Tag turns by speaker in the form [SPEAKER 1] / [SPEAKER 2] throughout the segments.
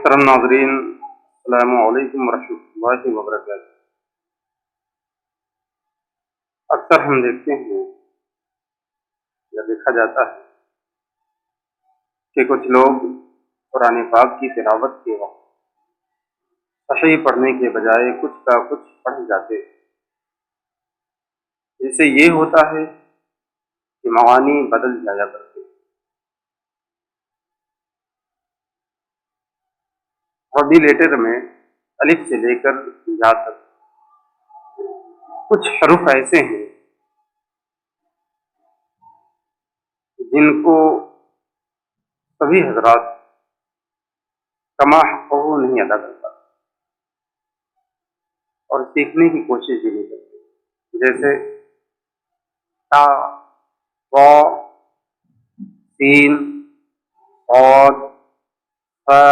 [SPEAKER 1] محترم ناظرین، السلام علیکم ورحمۃ اللہ وبرکاتہ۔ اکثر ہم دیکھتے ہیں یا دیکھا جاتا ہے کہ کچھ لوگ قرآن پاک کی تلاوت کے وقت صحیح پڑھنے کے بجائے کچھ کا کچھ پڑھ جاتے ہیں، جس سے یہ ہوتا ہے کہ معانی بدل جایا کرتے ہیں۔ عربی لیٹر میں الف سے لے کر یا تک کچھ حروف ایسے ہیں جن کو سبھی حضرات کما حقہ نہیں ادا کرتا اور سیکھنے کی کوشش بھی نہیں کرتے، جیسے تا، وا، سین، صاد، فا،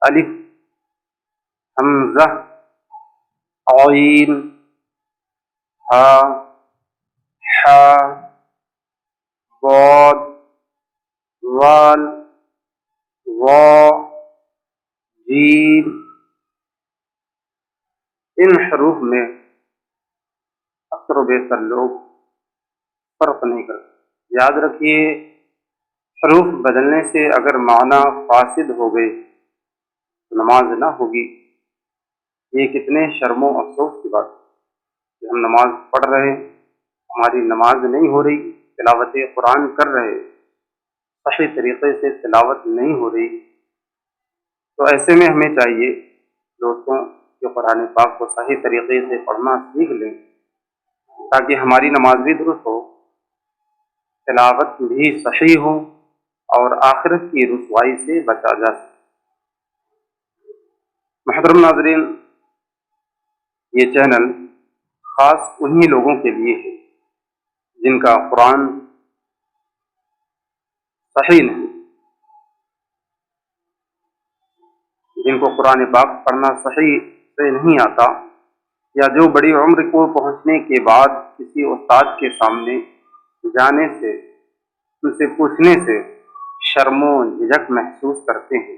[SPEAKER 1] الف، حمزہ، عین، ہا، حا، ضاد، وال، وا، جیم۔ ان حروف میں اکثر و بیشتر لوگ فرق نہیں کرتے۔ یاد رکھیے، حروف بدلنے سے اگر معنی فاسد ہو گئے تو نماز نہ ہوگی۔ یہ کتنے شرم و افسوس کی بات ہے کہ ہم نماز پڑھ رہے ہیں، ہماری نماز نہیں ہو رہی، تلاوت قرآن کر رہے، صحیح طریقے سے تلاوت نہیں ہو رہی۔ تو ایسے میں ہمیں چاہیے دوستوں کہ قرآن پاک کو صحیح طریقے سے پڑھنا سیکھ لیں تاکہ ہماری نماز بھی درست ہو، تلاوت بھی صحیح ہو اور آخرت کی رسوائی سے بچا جا سکے۔ محترم ناظرین، یہ چینل خاص انہی لوگوں کے لیے ہے جن کا قرآن صحیح نہیں، جن کو قرآن پاک پڑھنا صحیح سے نہیں آتا، یا جو بڑی عمر کو پہنچنے کے بعد کسی استاد کے سامنے جانے سے، ان سے پوچھنے سے شرم و جھجک محسوس کرتے ہیں۔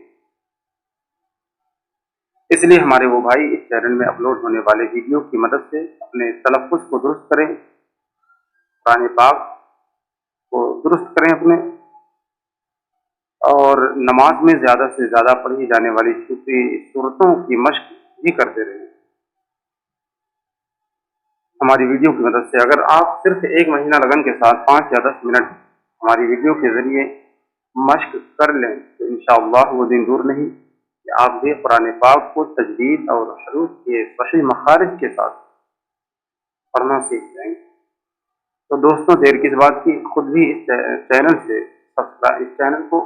[SPEAKER 1] اس لیے ہمارے وہ بھائی اس چینل میں اپلوڈ ہونے والے ویڈیو کی مدد سے اپنے تلفظ کو درست کریں، قرآن پاک کو درست کریں اپنے، اور نماز میں زیادہ سے زیادہ پڑھی جانے والی چھوٹی صورتوں کی مشق بھی کرتے رہیں۔ ہماری ویڈیو کی مدد سے اگر آپ صرف ایک مہینہ لگن کے ساتھ 5 یا 10 منٹ ہماری ویڈیو کے ذریعے مشق کر لیں تو انشاءاللہ وہ دن دور نہیں کہ آپ بھی قرآن پاک کو تجوید اور حروف کے صحیح مخارج کے ساتھ پڑھنا سیکھ جائیں گے۔ تو دوستوں، دیر کس بات کی، خود بھی اس چینل کو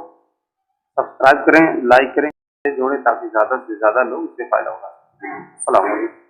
[SPEAKER 1] سبسکرائب کریں، لائک کریں، جوڑیں تاکہ زیادہ سے زیادہ لوگ اس سے فائدہ اٹھا سکیں۔ السلام علیکم۔